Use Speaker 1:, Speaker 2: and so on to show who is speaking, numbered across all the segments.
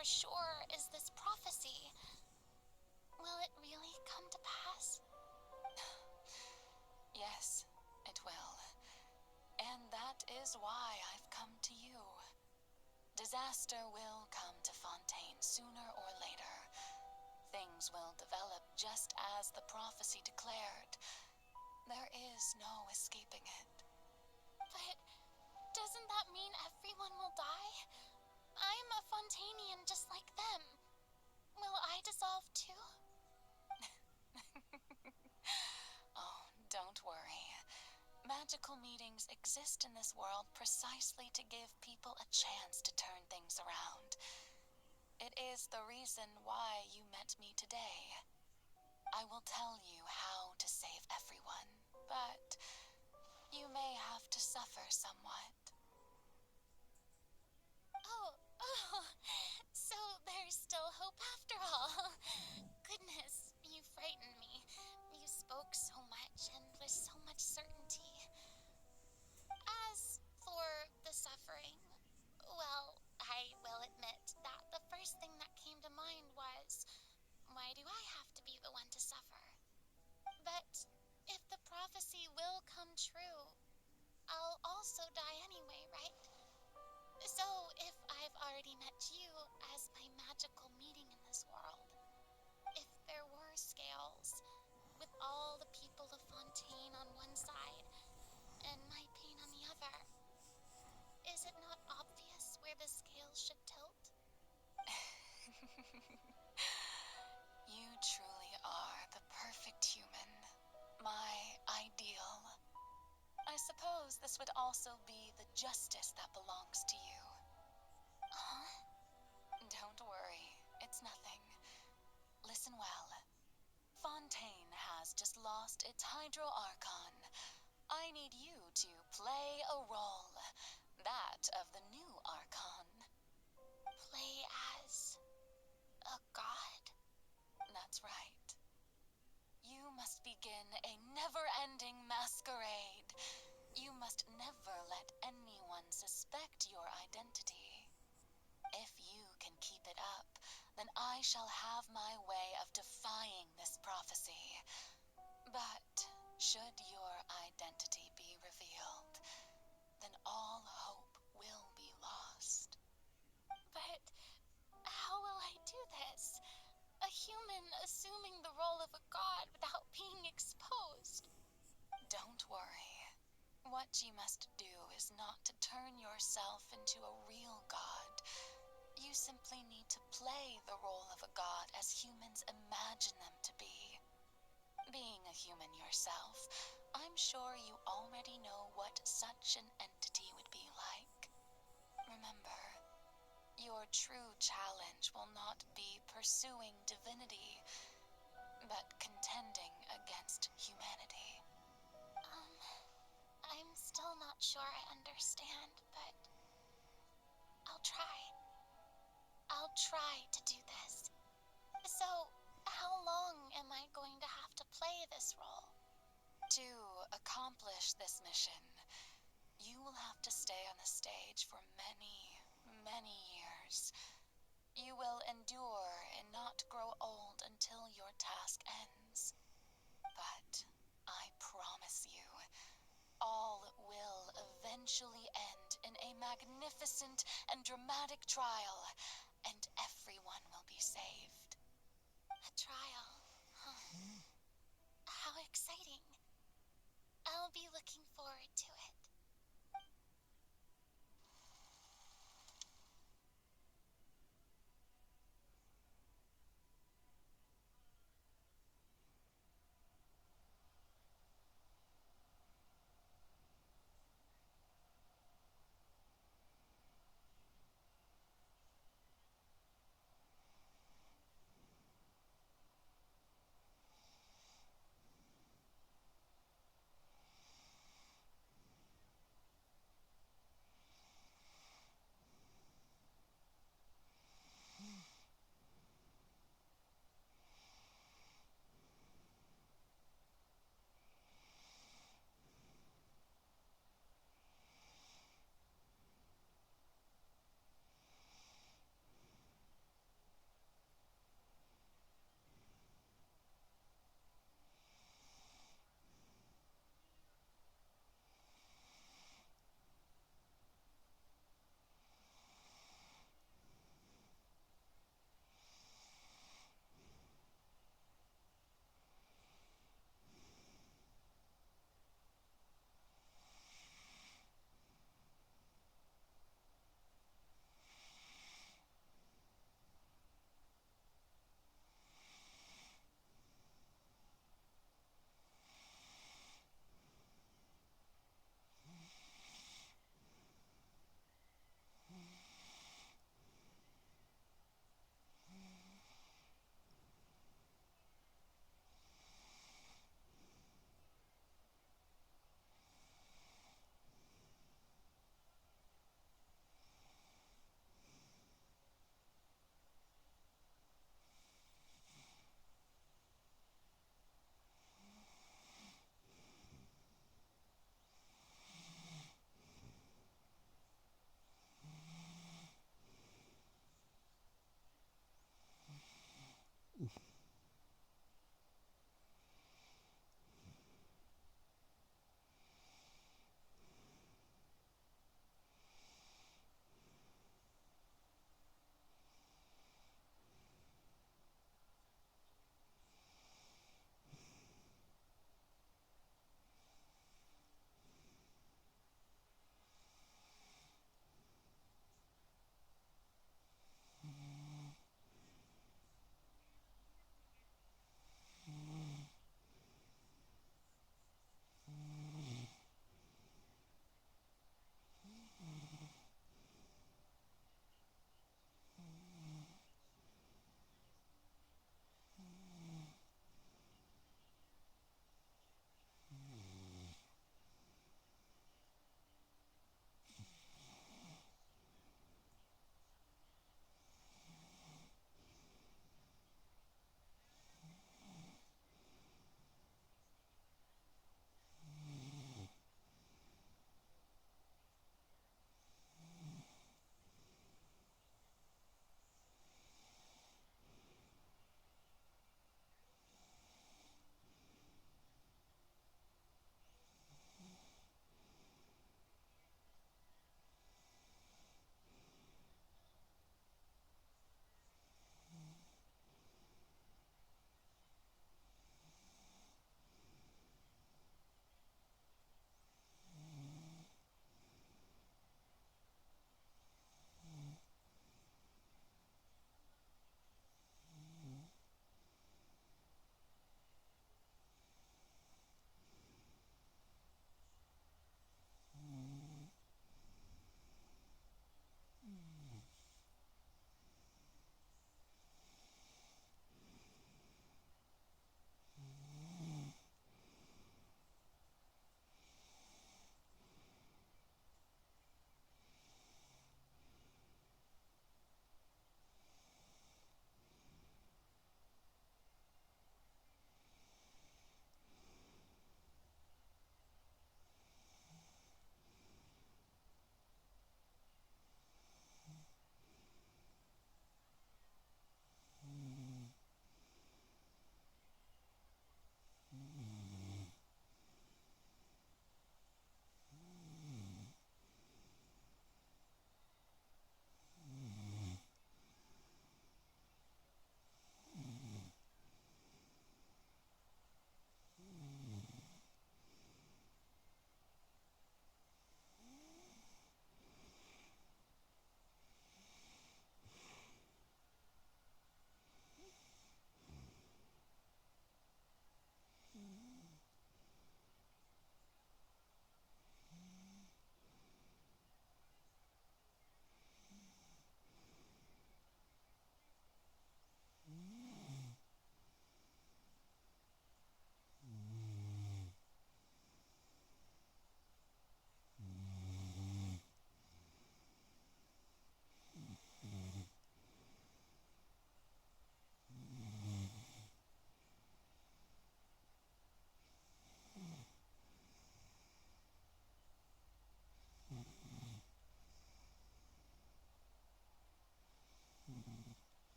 Speaker 1: for sure is this prophecy. Will it really come to pass?
Speaker 2: Yes, it will. And that is why I've come to you. Disaster will come to Fontaine sooner or later. Things will develop just as the prophecy declared. There is no escaping it.
Speaker 1: But doesn't that mean everyone will die? I'm a Fontainian just like them. Will I dissolve too?
Speaker 2: Oh, don't worry. Magical meetings exist in this world precisely to give people a chance to turn things around. It is the reason why you met me today. I will tell you how to save everyone, but you may have to suffer somewhat.
Speaker 1: Oh, so there's still hope after all. Goodness, you frightened me. You spoke so much and with so much certainty. As for the suffering, well, I will admit that the first thing that came to mind was, why do I have to be the one to suffer? But if the prophecy will come true, I'll also die anyway, right? So if I've already met you as my magical meeting in this world, if there were scales, with all the people of Fontaine on one side and my pain on the other, is it not obvious where the scales should tilt?
Speaker 2: You truly are the perfect human, my ideal. I suppose this would also be the justice that belongs to you.
Speaker 1: Huh?
Speaker 2: Don't worry, it's nothing. Listen well. Fontaine has just lost its Hydro Archon. I need you to play a role, that of the new Archon.
Speaker 1: Play as a god?
Speaker 2: That's right. You must begin a never-ending masquerade. You must never let anyone suspect your identity. If you can keep it up, then I shall have my way of defying this prophecy. But should your identity be revealed, then all hope will be lost.
Speaker 1: But how will I do this? A human assuming the role of a god without being exposed.
Speaker 2: Don't worry. What you must do is not to turn yourself into a real god. You simply need to play the role of a god as humans imagine them to be. Being a human yourself, I'm sure you already know what such an entity would be like. Remember, your true challenge will not be pursuing divinity, but contending against humanity.
Speaker 1: I'm still not sure I understand, but I'll try. I'll try to do this. So, how long am I going to have to play this role?
Speaker 2: To accomplish this mission, you will have to stay on the stage for many, many years. You will endure and not grow old until your task ends. But I promise you, all will eventually end in a magnificent and dramatic trial, and everyone will be saved.
Speaker 1: A trial, huh? How exciting. I'll be looking forward to it.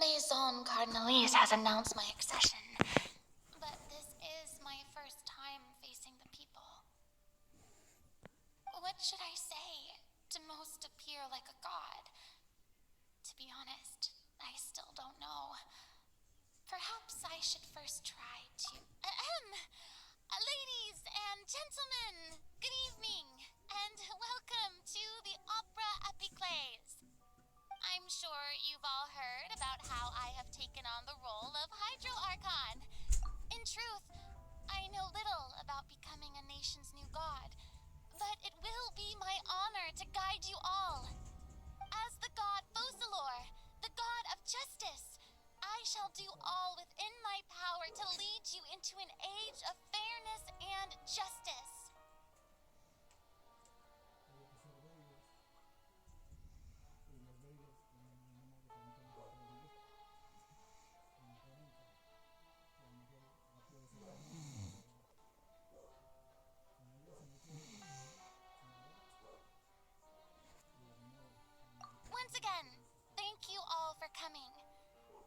Speaker 1: Maison Cardinalise has announced my accession, but this is my first time facing the people. What should I say to most appear like a god? To be honest, I still don't know. Perhaps I should first try to... Ladies and gentlemen, good evening, and welcome to the Opera Epiclese. I'm sure you've all heard about how I have taken on the role of Hydro Archon. In truth, I know little about becoming a nation's new god, but it will be my honor to guide you all. As the god Focalors, the god of justice, I shall do all within my power to lead you into an age of fairness and justice. Once again, thank you all for coming.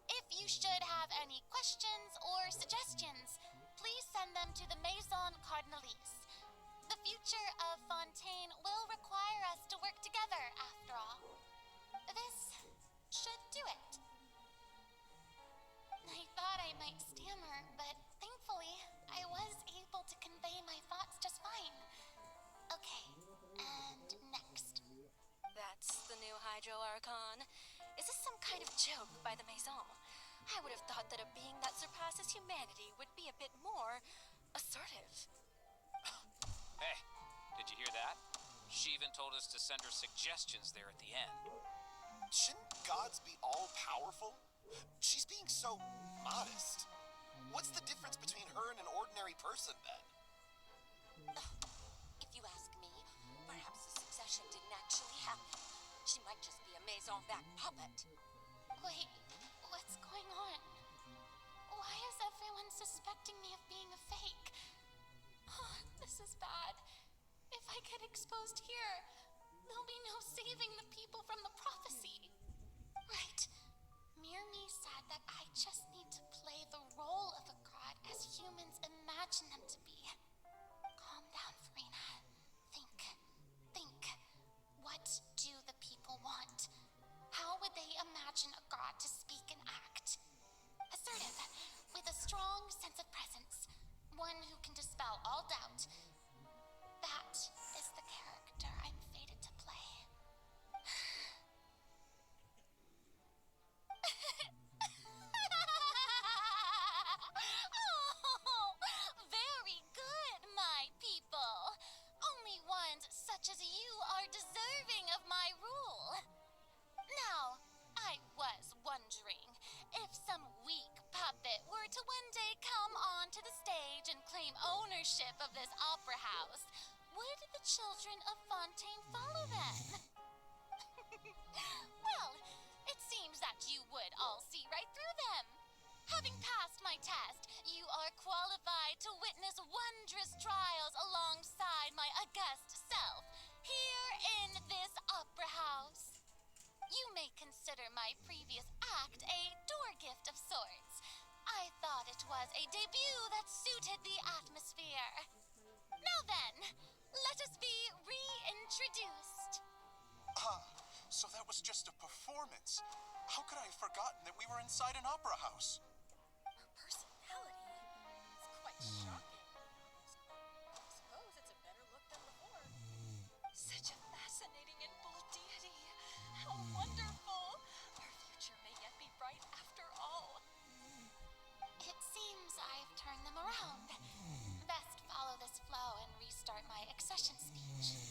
Speaker 1: If you should have any questions or suggestions, please send them to the Maison Cardinalise. The future of Fontaine will require us to work together, after all. This should do it. I thought I might stammer, but thankfully, I was able to convey my thoughts just fine. Okay, and next.
Speaker 2: That's the new Hydro Archon. Is this some kind of joke by the Maison? I would have thought that a being that surpasses humanity would be a bit more assertive.
Speaker 3: Hey, did you hear that? She even told us to send her suggestions there at the end.
Speaker 4: Shouldn't gods be all-powerful? She's being so modest. What's the difference between her and an ordinary person, then?
Speaker 2: If you ask me, perhaps the succession didn't actually happen. She might just be a Maison-backed puppet.
Speaker 1: Wait, what's going on? Why is everyone suspecting me of being a fake? Oh, this is bad. If I get exposed here, there'll be no saving the people from the prophecy. Right. Mirmi said that I just need to play the role of a god as humans imagine them to be. Calm down, Furina. Think. What do the people want? How would they imagine a god to speak and act? Assertive, with a strong sense of presence. One who can dispel all doubt. That is the character I'm fated to play. Oh, very good, my people. Only ones such as you are deserving of my rule. Now, I was wondering if some weak puppet were to one day come onto the stage and claim ownership of this opera house, would the children of Fontaine follow then? Well, it seems that you would all see right through them. Having passed my test, you are qualified to witness wondrous trials alongside my august self, here in this opera house. You may consider my previous act a door gift of sorts. I thought it was a debut that suited the atmosphere. Now then, let us be reintroduced.
Speaker 4: So that was just a performance. How could I have forgotten that we were inside an opera house?
Speaker 2: Her personality is quite shocking. I suppose it's a better look than before. Such a fascinating and bold deity. How wonderful! Our future may yet be bright after all.
Speaker 1: It seems I've turned them around. Best follow this flow and restart my accession speech.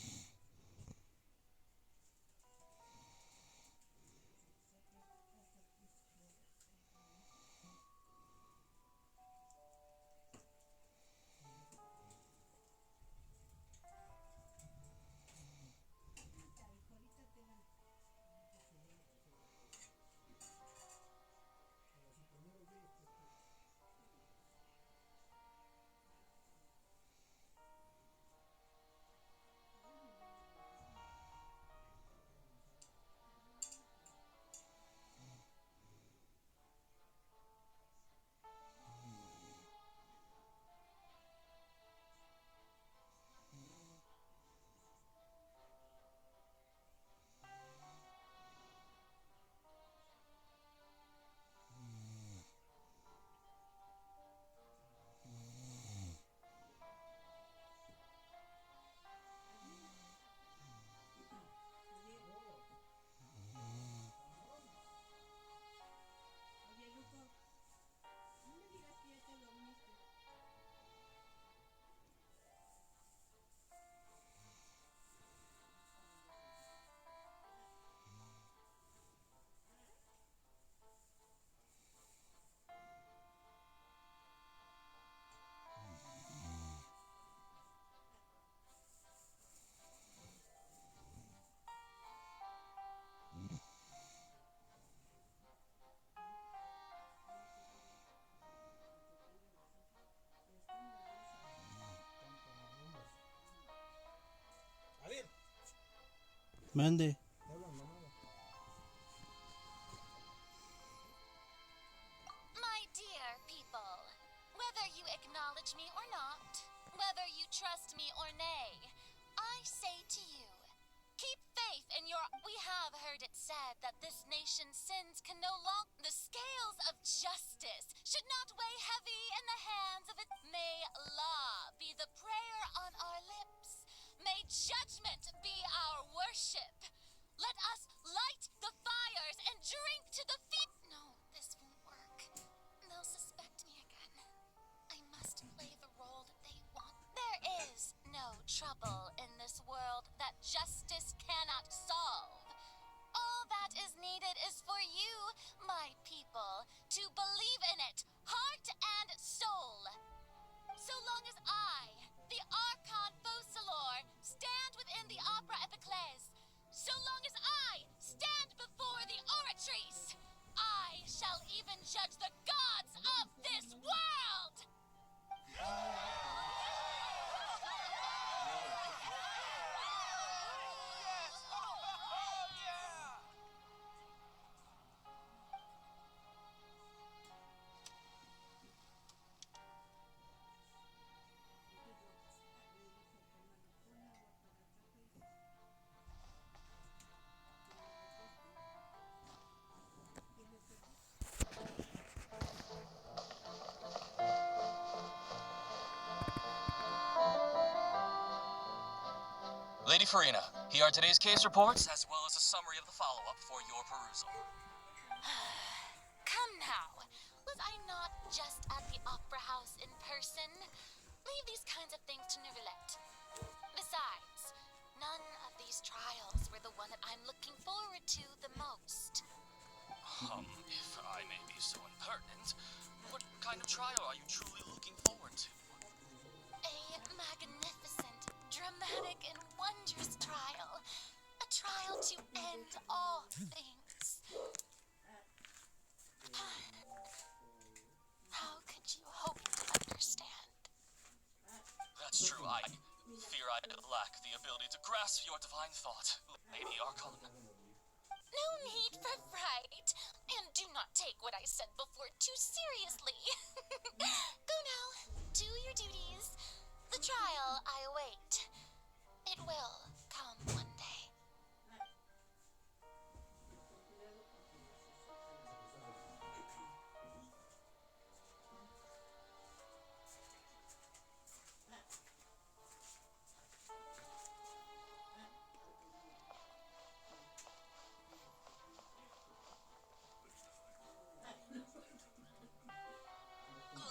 Speaker 5: Mande.
Speaker 1: My dear people, whether you acknowledge me or not, whether you trust me or nay, I say to you, keep faith in your... We have heard it said that this nation's sins can no longer... The scales of justice should not weigh heavy in the hands of it. May law be the prayer on our lips. May judgment be our worship. Let us light the fires and drink to the feet... No, this won't work. They'll suspect me again. I must play the role that they want. There is no trouble in this world that justice cannot solve. All that is needed is for you, my people, to believe in it, heart and soul. So long as I, the arconte stand within the opera epiclese, so long as I stand before the oratrice, I shall even judge the gods of this world!
Speaker 6: Lady Furina, here are today's case reports, as well as a summary of the follow-up for your perusal.
Speaker 1: Come now, was I not just at the opera house in person? Leave these kinds of things to Neuvillette. Besides, none of these trials were the one that I'm looking forward to the most.
Speaker 6: If I may be so impertinent, what kind of trial are you truly looking forward to?
Speaker 1: A magnificent, dramatic, and wondrous trial. A trial to end all things. How could you hope to understand?
Speaker 6: That's true, I fear I lack the ability to grasp your divine thought, Lady Arconte.
Speaker 1: No need for fright, and do not take what I said before too seriously. Go now, do your duties. The trial I await. It will come one day.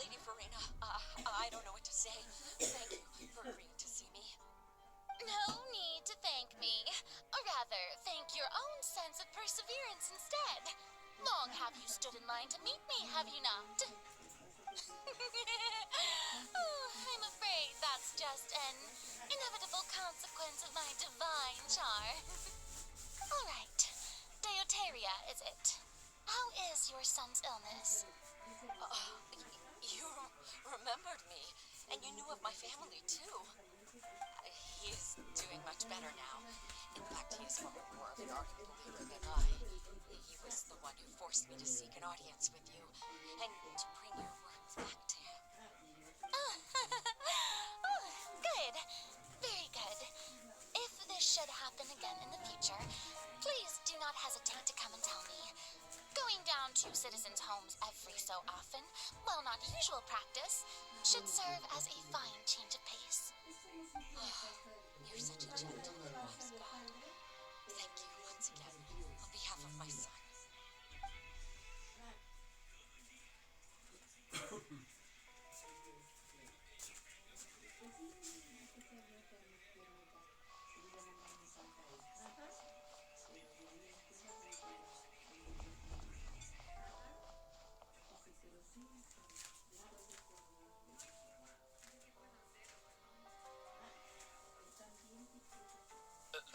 Speaker 2: Lady Furina, I don't know what to say. Thank you for agreeing to see me.
Speaker 1: No need to thank me. Or rather, thank your own sense of perseverance instead. Long have you stood in line to meet me, have you not? Oh, I'm afraid that's just an inevitable consequence of my divine charm. All right. Deoteria, is it? How is your son's illness?
Speaker 2: You remembered me, and you knew of my family, too. He is doing much better now. In fact, he is far more of an ardent believer than I. He was the one who forced me to seek an audience with you, and to bring your words back to him.
Speaker 1: Oh, good. Very good. If this should happen again in the future, please do not hesitate to come and tell me. Going down to citizens' homes every so often, while not usual practice, should serve as a fine change of pace.
Speaker 2: You're such a gentle and wise God. Thank you once again on behalf of my son.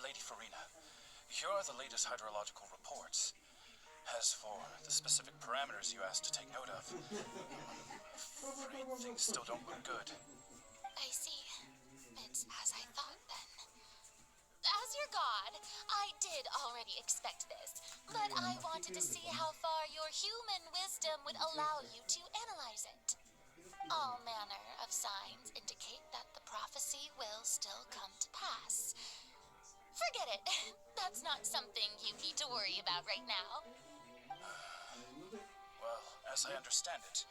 Speaker 6: Lady Furina, here are the latest hydrological reports. As for the specific parameters you asked to take note of, I'm afraid things still don't look good.
Speaker 1: I see. It's as I thought then.
Speaker 2: as your god, I did already expect this, but I wanted to see how far your human wisdom would allow you to analyze it. All manner of signs indicate that the prophecy will still come to pass. Forget it. That's not something you need to worry about right now.
Speaker 6: Well, as I understand it,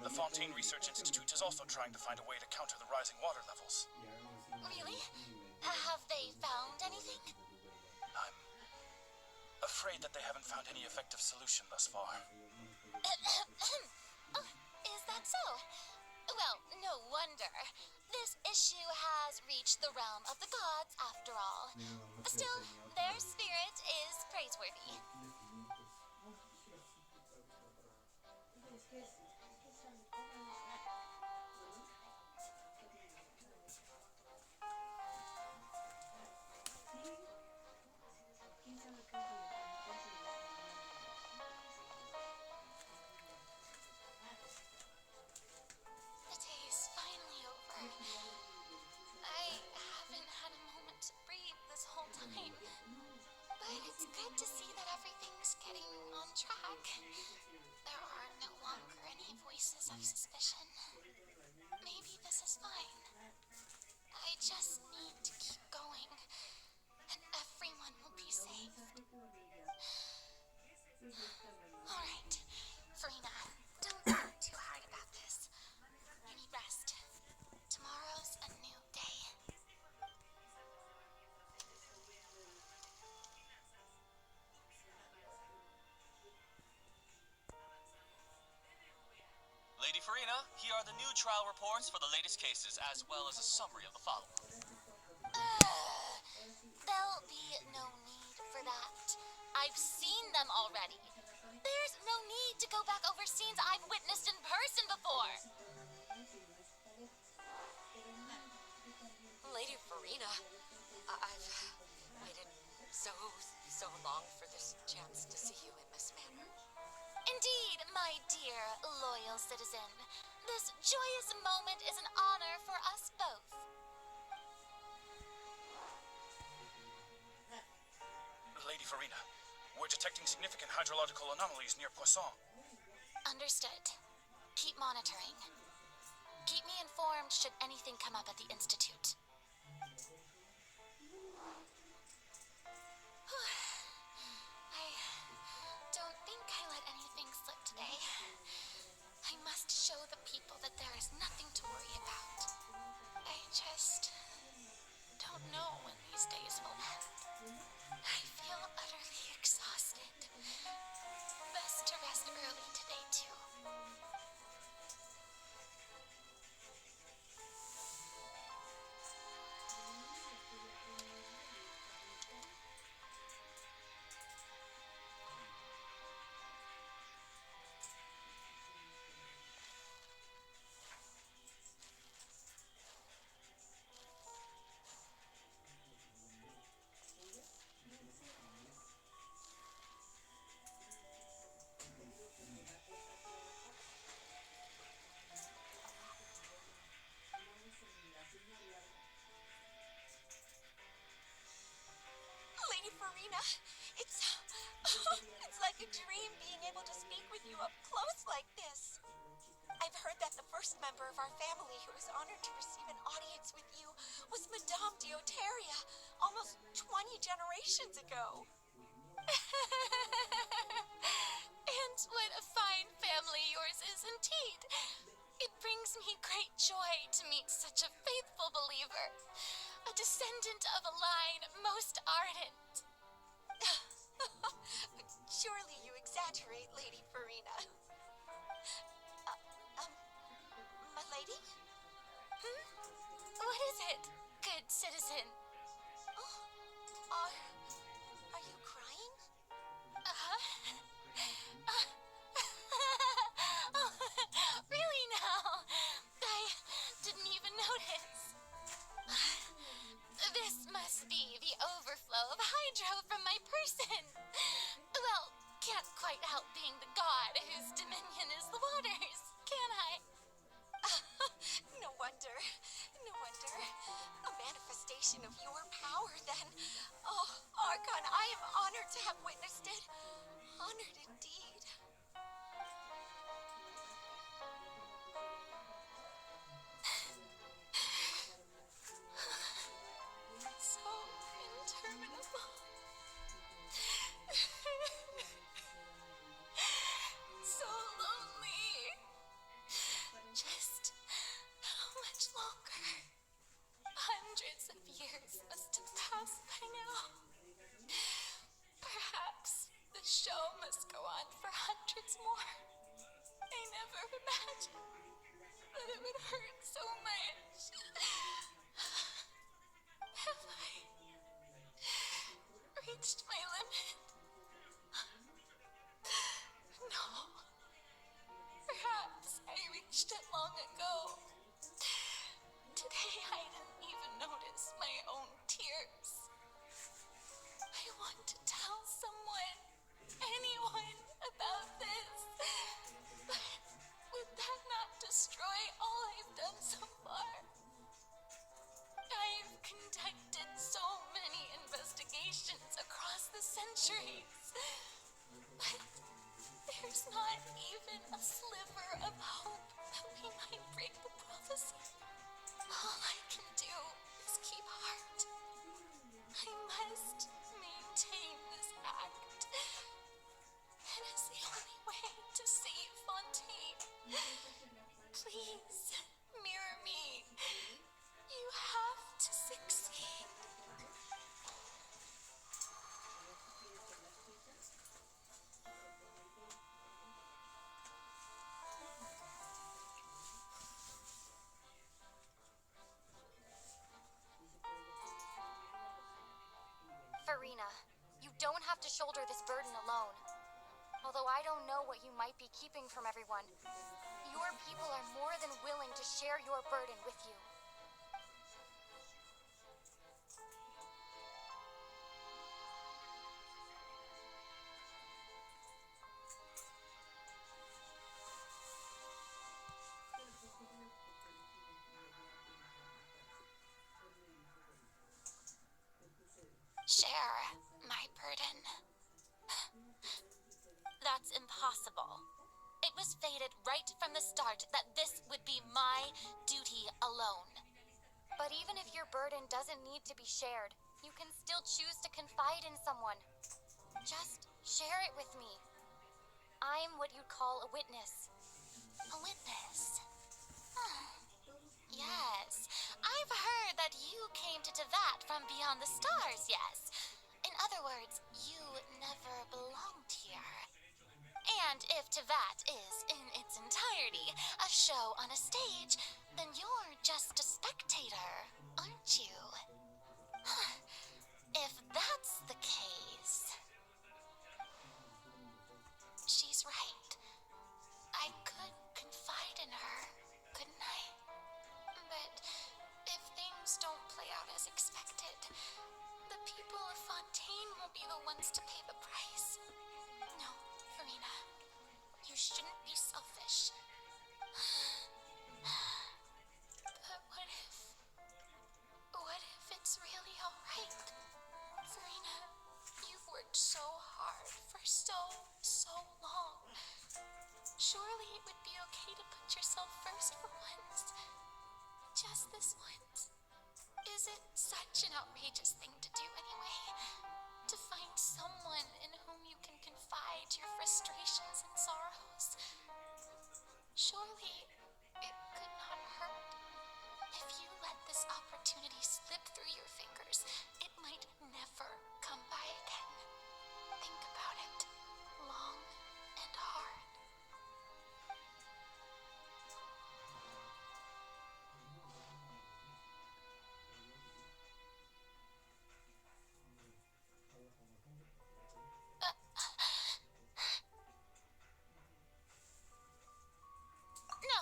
Speaker 6: the Fontaine Research Institute is also trying to find a way to counter the rising water levels.
Speaker 2: Really? Have they found anything?
Speaker 6: I'm afraid that they haven't found any effective solution thus far.
Speaker 2: Oh, is that so? Well, no wonder. This issue has reached the realm of the gods, after all. Still, their spirit is praiseworthy. The day is finally over. I haven't had a moment to breathe this whole time. But it's good to see that everything's getting on track. There are no longer any voices of suspicion. Maybe this is fine. I just need to keep going, and everyone will be saved. Alright, Furina, don't think too hard about this. You need rest. Tomorrow's a new day.
Speaker 5: Lady Furina, here are the new trial reports for the latest cases, as well as a summary of the follow-up.
Speaker 2: There'll be no need for that. I've seen them already. There's no need to go back over scenes I've witnessed in person before.
Speaker 7: Lady Furina, I've waited so long for this chance to see you in this manner.
Speaker 2: Indeed, my dear, loyal citizen. This joyous moment is an honor for us both.
Speaker 6: Lady Furina, we're detecting significant hydrological anomalies near Poisson.
Speaker 2: Understood. Keep monitoring. Keep me informed should anything come up at the Institute. I don't think I let anything slip today. I must show the people that there is nothing to worry about. I just don't know when these days will end. I feel utterly exhausted. Best to rest early today, too.
Speaker 7: Lady Furina, it's like a dream being able to speak with you up close like this. I've heard that the first member of our family who was honored to receive an audience with you was Madame Deoteria, almost 20 generations ago.
Speaker 2: And what a fine family yours is indeed. It brings me great joy to meet such a faithful believer, a descendant of a line most ardent.
Speaker 7: Surely you exaggerate, Lady Furina. My lady?
Speaker 2: What is it, good citizen?
Speaker 7: Are you crying?
Speaker 2: Really now? I didn't even notice. This must be the overflow of hydro from my person. Well, can't quite help being the god whose dominion is the waters, can I?
Speaker 7: No wonder. A manifestation manifestation of your power, then. Oh, Archon, I am honored to have witnessed it. Honored indeed. So interminable. So lonely. Just how much longer? Hundreds of years must have passed by now. Perhaps the show must go on for hundreds more. I never imagined that it would hurt so much. Have I reached my limit? No. Perhaps I reached it long ago. Today I didn't even notice my own tears. I want to tell someone, anyone, about this. But would that not destroy all I've done so far? I've conducted so many investigations across the centuries. But there's not even a sliver of hope that we might break the prophecy. All I can do is keep heart. I must maintain this act. It is the only way to save Fontaine. Please, mirror me. You have to succeed.
Speaker 1: Furina, you don't have to shoulder this burden alone. Although I don't know what you might be keeping from everyone, your people are more than willing to share your burden with you.
Speaker 2: Share my burden. That's impossible. It was fated right from the start that this would be my duty alone.
Speaker 1: But even if your burden doesn't need to be shared, you can still choose to confide in someone. Just share it with me. I'm what you'd call a witness.
Speaker 2: A witness? Yes, I've heard that you came to Tevat from beyond the stars, yes. In other words, you never belonged here. And if Tevat is, in its entirety, a show on a stage, then you're just a spectator, aren't you? If that's the case... She's right. I could confide in her, couldn't I? But if things don't play out as expected, the people of Fontaine will be the ones to pay the price. No, Furina, you shouldn't be selfish. But what if it's really alright? Furina, you've worked so hard for so long. Surely it would be okay to put yourself first for once. Just this once. Is it such an outrageous thing to do anyway? To find someone in whom you can confide your frustrations and sorrows? Surely it could not hurt. If you let this opportunity slip through your fingers, it might never come by again. Think about it long and hard. No,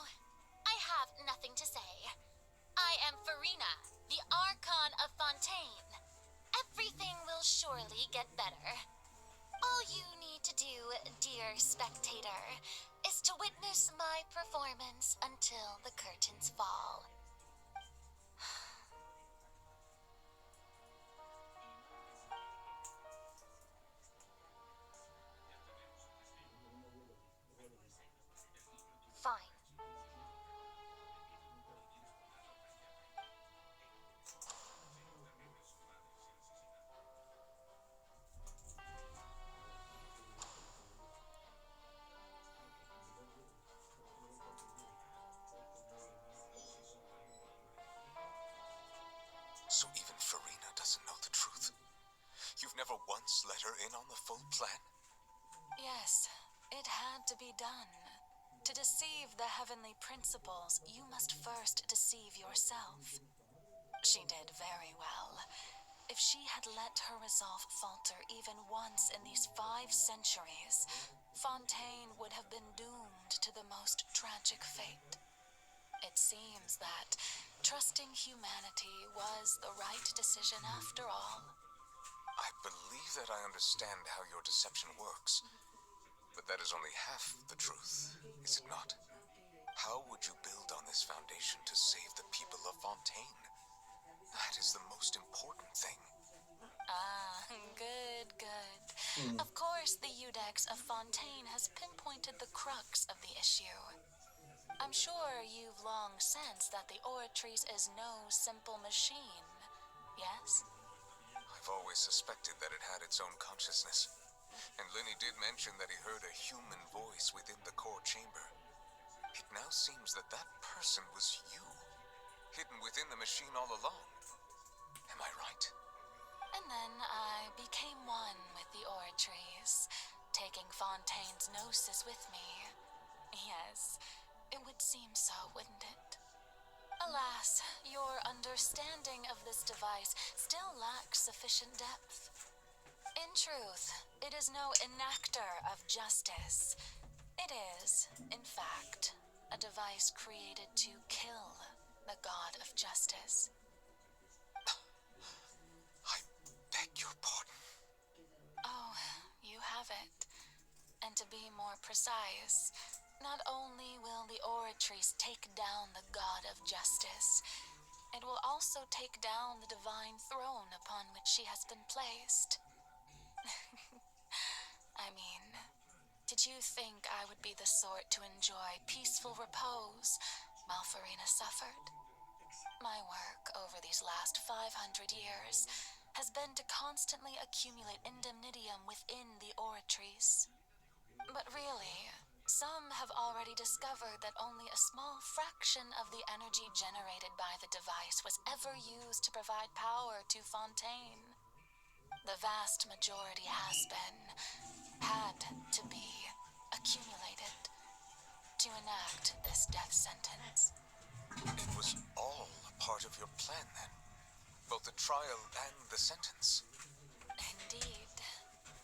Speaker 2: I have nothing to say. I am Furina, the Archon of Fontaine. Everything will surely get better. All you need to do, dear spectator, is to witness my performance until the curtains fall.
Speaker 8: never once let her in on the full plan?
Speaker 2: Yes, it had to be done. To deceive the heavenly principles, you must first deceive yourself. She did very well. If she had let her resolve falter even once in these 5 centuries, Fontaine would have been doomed to the most tragic fate. It seems that trusting humanity was the right decision after all.
Speaker 8: I believe that I understand how your deception works, but that is only half the truth, is it not? How would you build on this foundation to save the people of Fontaine? That is the most important thing.
Speaker 2: Ah, good. Of course, the Iudex of Fontaine has pinpointed the crux of the issue. I'm sure you've long sensed that the Oratrice is no simple machine, yes?
Speaker 8: I've always suspected that it had its own consciousness, and Lenny did mention that he heard a human voice within the core chamber. It now seems that that person was you, hidden within the machine all along. Am I right?
Speaker 2: And then I became one with the Oratrice, taking Fontaine's gnosis with me. Yes, it would seem so, wouldn't it? Alas, your understanding of this device still lacks sufficient depth. In truth, it is no enactor of justice. It is, in fact, a device created to kill the god of justice.
Speaker 8: I beg your pardon.
Speaker 2: Oh, you have it. And to be more precise, not only will the Oratrice take down the god of justice, it will also take down the divine throne upon which she has been placed. I mean, did you think I would be the sort to enjoy peaceful repose while Furina suffered? My work over these last 500 years has been to constantly accumulate indemnitium within the Oratrice. But really, some have already discovered that only a small fraction of the energy generated by the device was ever used to provide power to Fontaine. The vast majority had to be accumulated to enact this death sentence.
Speaker 8: It was all a part of your plan then? Both the trial and the sentence?
Speaker 2: Indeed.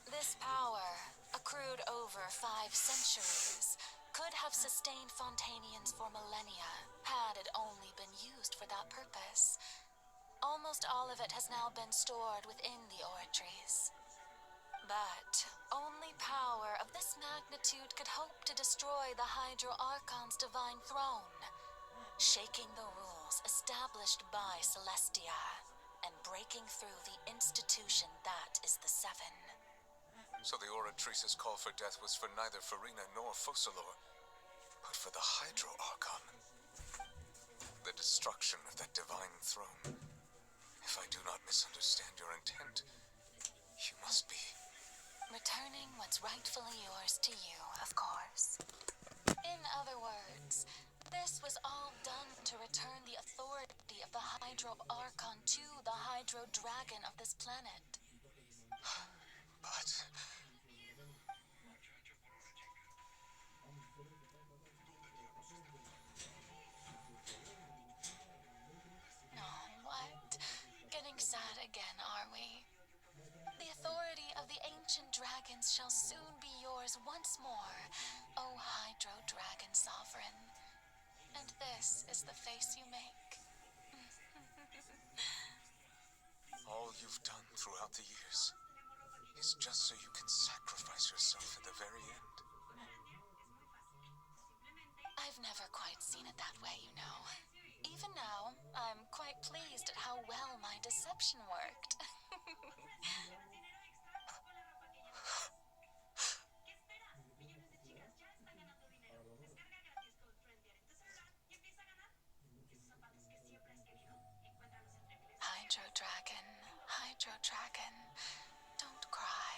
Speaker 2: This power, accrued over 5 centuries, could have sustained Fontainians for millennia had it only been used for that purpose. Almost all of it has now been stored within the Oratrice. But only power of this magnitude could hope to destroy the Hydro Archon's divine throne, shaking the rules established by Celestia and breaking through the institution that is the Seven.
Speaker 8: So the Oratrice's call for death was for neither Furina nor Focalors, but for the Hydro Archon. The destruction of that divine throne. If I do not misunderstand your intent, you must be...
Speaker 2: Returning what's rightfully yours to you, of course. In other words, this was all done to return the authority of the Hydro Archon to the Hydro Dragon of this planet.
Speaker 8: But...
Speaker 2: Oh, what? Getting sad again, are we? The authority of the ancient dragons shall soon be yours once more, O Hydro Dragon Sovereign. And this is the face you make.
Speaker 8: all you've done throughout the years is just so you can sacrifice yourself at the very end.
Speaker 2: I've never quite seen it that way, you know. Even now, I'm quite pleased at how well my deception worked. Hydro Dragon, don't cry.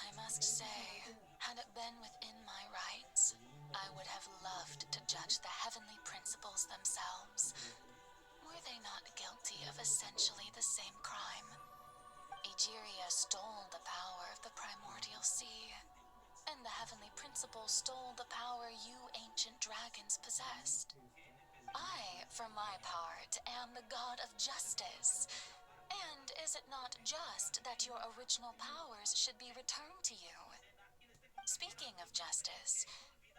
Speaker 2: I must say, had it been within my rights, I would have loved to judge the heavenly principles themselves. Were they not guilty of essential principle stole the power you ancient dragons possessed. I, for my part, am the god of justice. And is it not just that your original powers should be returned to you? Speaking of justice,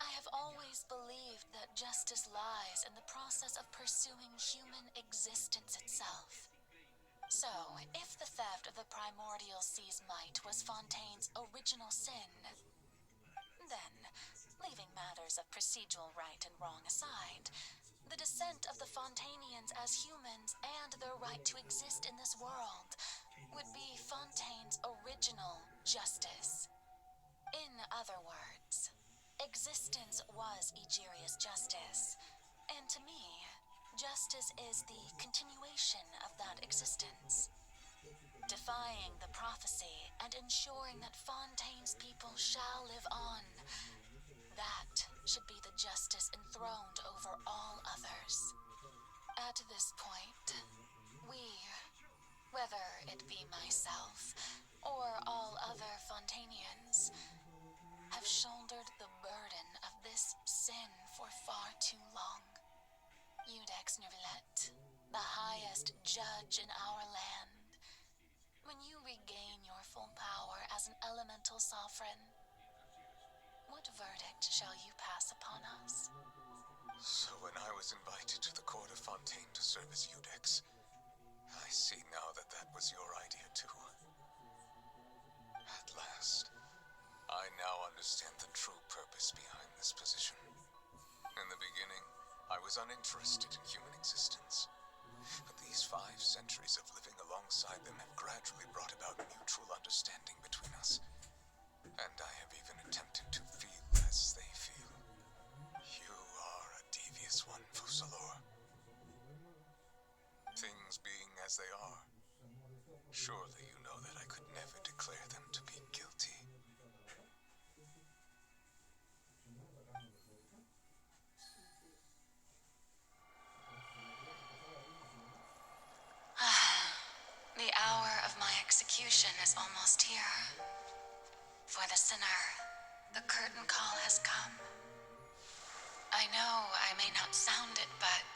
Speaker 2: I have always believed that justice lies in the process of pursuing human existence itself. So, if the theft of the primordial sea's might was Fontaine's original sin, then, leaving matters of procedural right and wrong aside, the descent of the Fontainians as humans and their right to exist in this world would be Fontaine's original justice. In other words, existence was Egeria's justice, and to me, justice is the continuation of that existence. Defying the prophecy and ensuring that Fontaine's people shall live on, that should be the justice enthroned over all others. At this point, we, whether it be myself or all other Fontainians, have shouldered the burden of this sin for far too long. Iudex Nervillet, the highest judge in our land, when you regain your full power as an elemental sovereign, what verdict shall you pass upon us?
Speaker 8: So when I was invited to the court of Fontaine to serve as Iudex, I see now that that was your idea too. At last, I now understand the true purpose behind this position. In the beginning, I was uninterested in human existence. But these 5 centuries of living alongside them have gradually brought about mutual understanding between us. And I have even attempted to feel as they feel. You are a devious one, Focalors. Things being as they are, surely you know that I could never declare them to be guilty.
Speaker 2: The hour of my execution is almost here. For the sinner, the curtain call has come. I know I may not sound it, but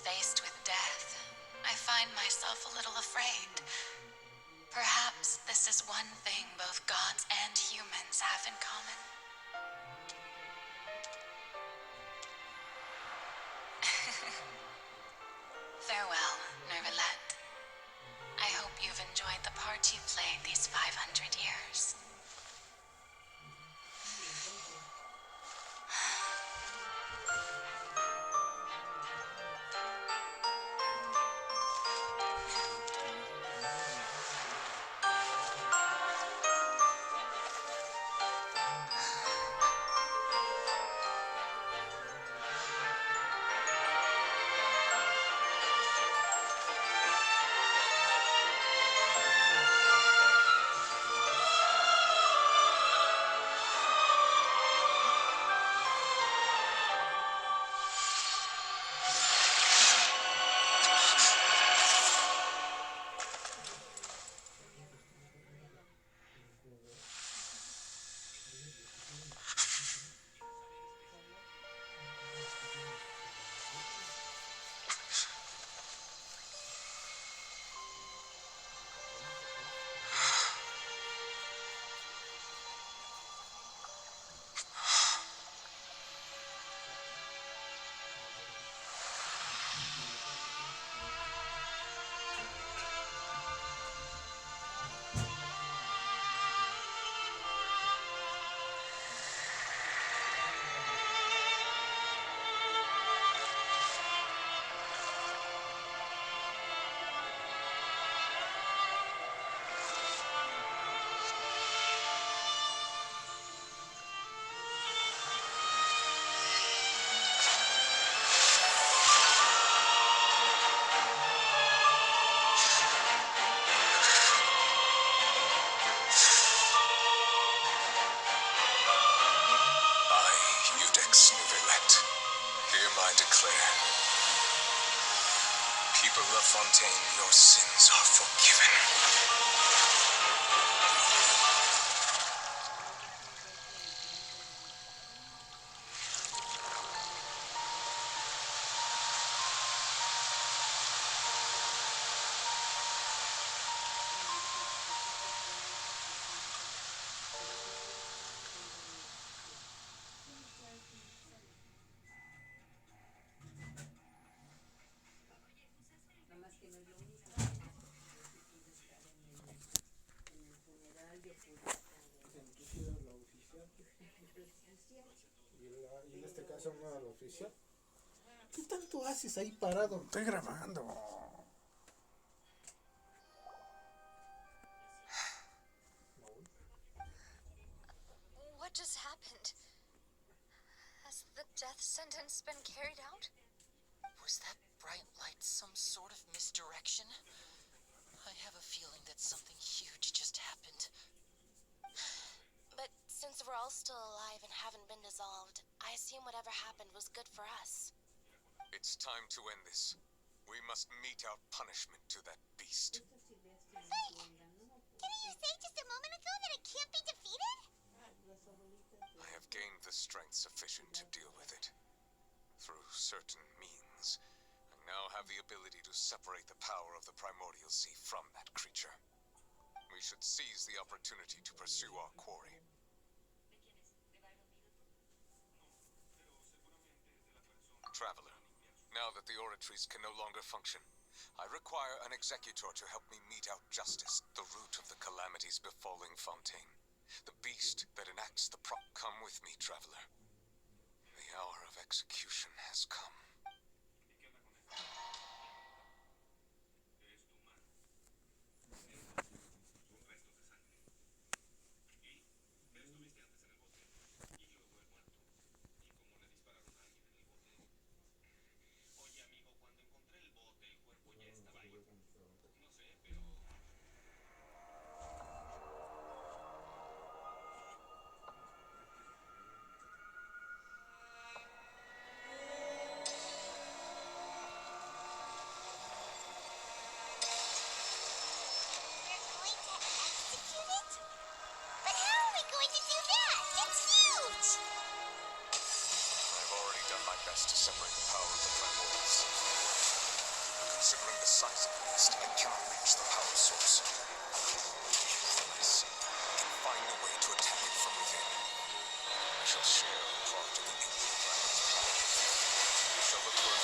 Speaker 2: faced with death, I find myself a little afraid. Perhaps this is one thing both gods and humans have in common. Farewell, Nervillet. I hope you've enjoyed the part you played these 500 years.
Speaker 8: People of Fontaine, your sins are forgiven.
Speaker 9: Y en este caso uno del oficial. ¿Qué tanto haces ahí parado? Estoy grabando.
Speaker 2: What just happened? Has the death sentence been carried out?
Speaker 5: Was that bright light some sort of misdirection? I have a feeling that something huge just happened.
Speaker 1: But since we're all still alive and haven't been dissolved, I assume whatever happened was good for us.
Speaker 8: It's time to end this. We must mete out punishment to that beast.
Speaker 1: Wait! Didn't you say just a moment ago that it can't be defeated?
Speaker 8: I have gained the strength sufficient to deal with it. Through certain means, I now have the ability to separate the power of the primordial sea from that creature. We should seize the opportunity to pursue our quarry. Traveler, now that the oratories can no longer function, I require an executor to help me mete out justice, the root of the calamities befalling Fontaine. The beast that enacts the Come with me, traveler. The hour of execution has come.
Speaker 1: We're going to execute it? But how are we going to do that? It's huge!
Speaker 8: I've already done my best to separate the power of the primordial sea. Considering the size of the beast, I cannot reach the power source. Unless I can find a way to attack it from within, I shall share a part of the ancient dragon's power. We shall look for an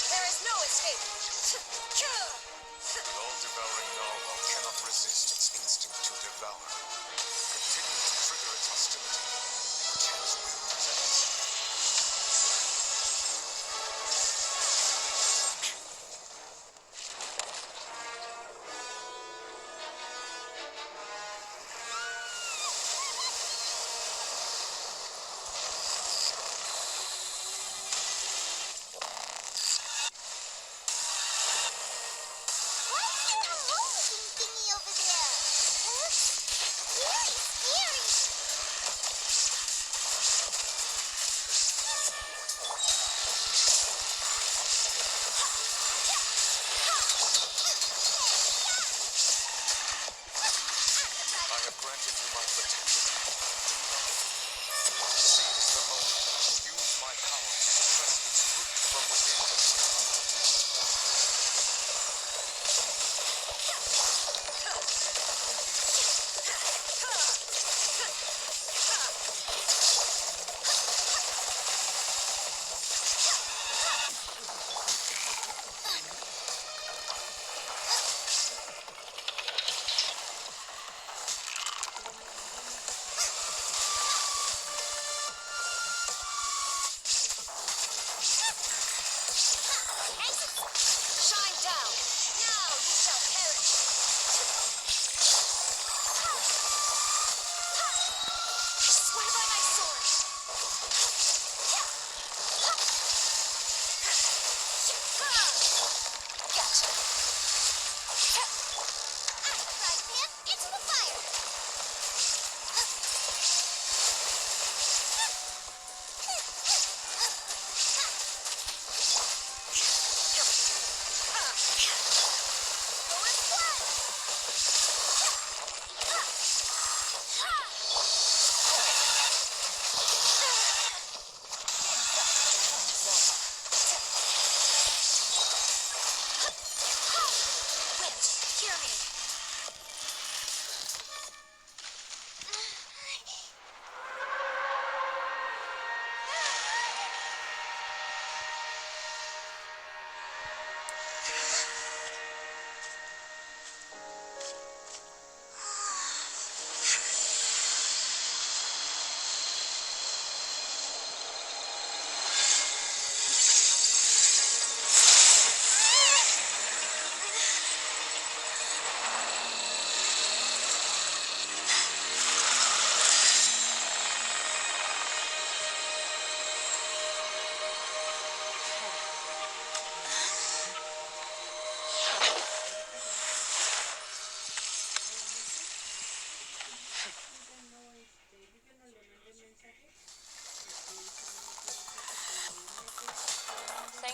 Speaker 2: There is no escape.
Speaker 8: The all-devouring narwhal cannot resist its instinct to devour. Continue to trigger its hostility. Chance will present itself.
Speaker 1: What's that moving thingy over there? Looks really scary.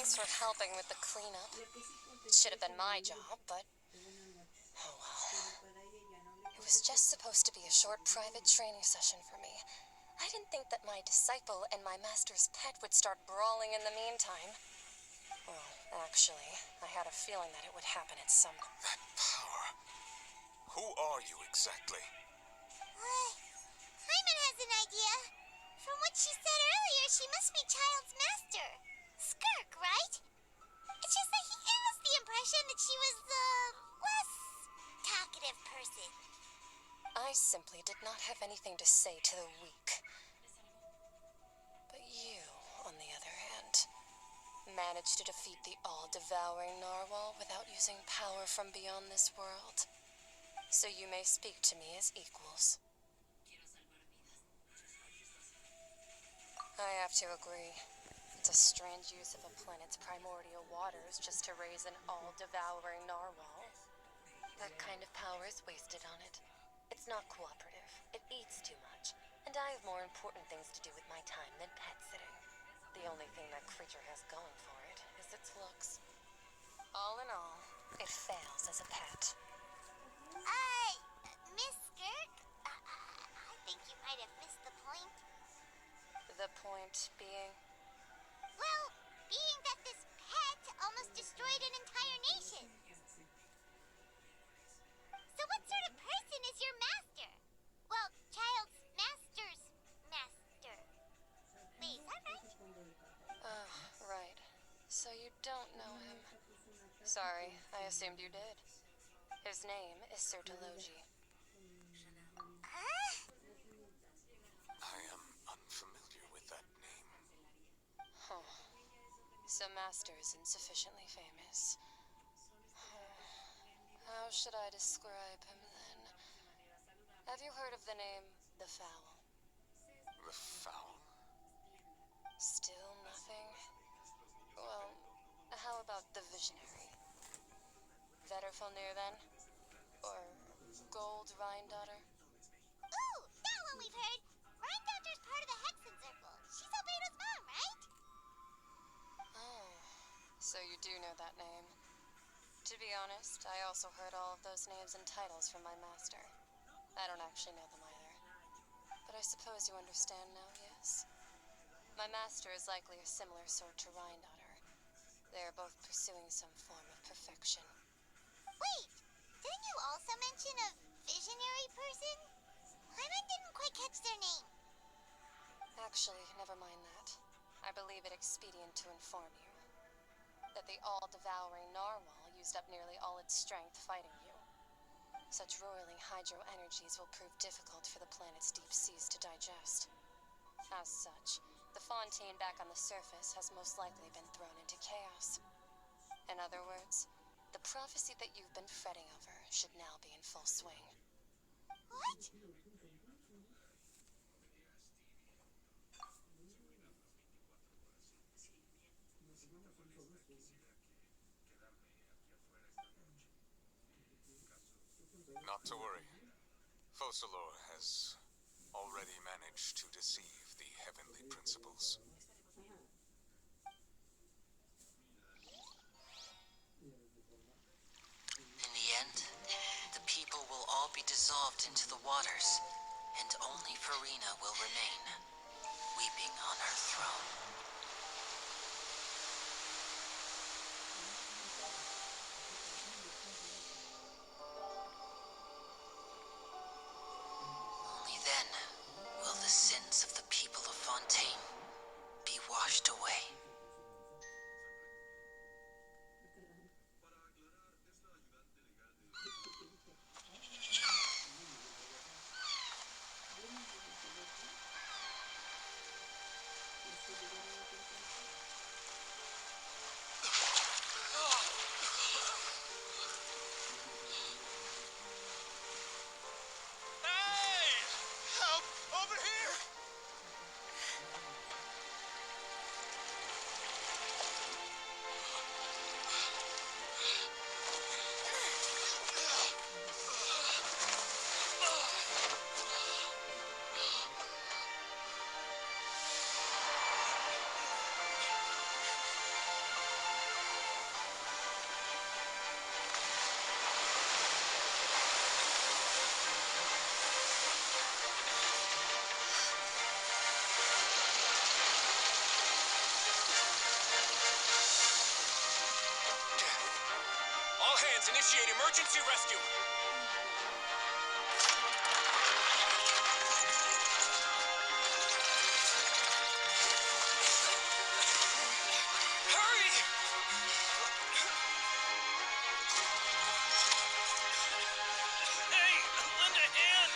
Speaker 2: Thanks for helping with the cleanup. Should have been my job, but oh well. It was just supposed to be a short private training session for me. I didn't think that my disciple and my master's pet would start brawling in the meantime. Well, actually, I had a feeling that it would happen at some...
Speaker 8: That power. Who are you exactly?
Speaker 1: Hyman has an idea. From what she said earlier, she must be Child's master. Skirk, right? It's just that he gave us the impression that she was the less talkative person.
Speaker 2: I simply did not have anything to say to the weak. But you, on the other hand, managed to defeat the all-devouring narwhal without using power from beyond this world. So you may speak to me as equals. I have to agree. It's a strange use of a planet's primordial waters just to raise an all-devouring narwhal. That kind of power is wasted on it. It's not cooperative. It eats too much. And I have more important things to do with my time than pet sitting. The only thing that creature has going for it is its looks. All in all, it fails as a pet.
Speaker 1: Miss Skirk? I think you might have missed the point.
Speaker 2: The point being?
Speaker 1: Well, being that this pet almost destroyed an entire nation. So what sort of person is your master? Well, Child's master's master. Wait, is that right?
Speaker 2: Oh, right. So you don't know him. Sorry, I assumed you did. His name is Sir Delogi.
Speaker 8: I am unfamiliar with that name.
Speaker 2: Huh. So Master isn't sufficiently famous. How should I describe him then? Have you heard of the name The Fowl?
Speaker 8: The Fowl?
Speaker 2: Still nothing? Well, how about the Visionary? Vetterfilnir then? Or Gold Rhine-Daughter?
Speaker 1: Ooh, that one we've heard. Rhine-Daughter's part of the Hexen Circle. She's Albedo's mom, right?
Speaker 2: Oh, so you do know that name. To be honest, I also heard all of those names and titles from my master. I don't actually know them either. But I suppose you understand now, yes? My master is likely a similar sort to Rhine-Daughter. They are both pursuing some form of perfection.
Speaker 1: Wait, didn't you also mention a visionary person? Hyman didn't quite catch their name.
Speaker 2: Actually, never mind that. I believe it expedient to inform you that the all-devouring narwhal used up nearly all its strength fighting you. Such roiling hydro energies will prove difficult for the planet's deep seas to digest. As such, the fontaine back on the surface has most likely been thrown into chaos. In other words, the prophecy that you've been fretting over should now be in full swing.
Speaker 1: What?
Speaker 8: Not to worry. Focalors has already managed to deceive the heavenly principles.
Speaker 5: In the end, the people will all be dissolved into the waters, and only Furina will remain, weeping on her throne. Only then will the sins of the people of Fontaine be washed away.
Speaker 10: hands, initiate emergency rescue. Hurry! Hey, lend a hand!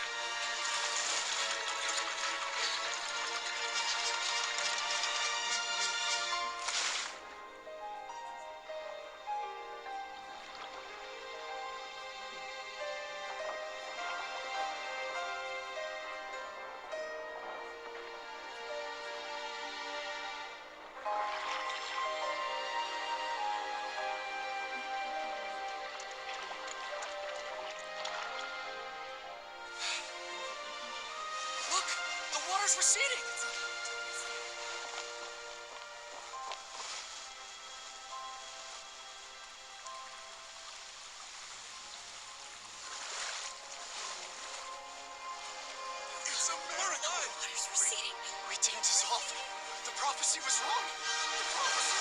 Speaker 10: Look! The water's receding! It's a miracle!
Speaker 7: Water's receding.
Speaker 10: We didn't dissolve. The prophecy was wrong. The prophecy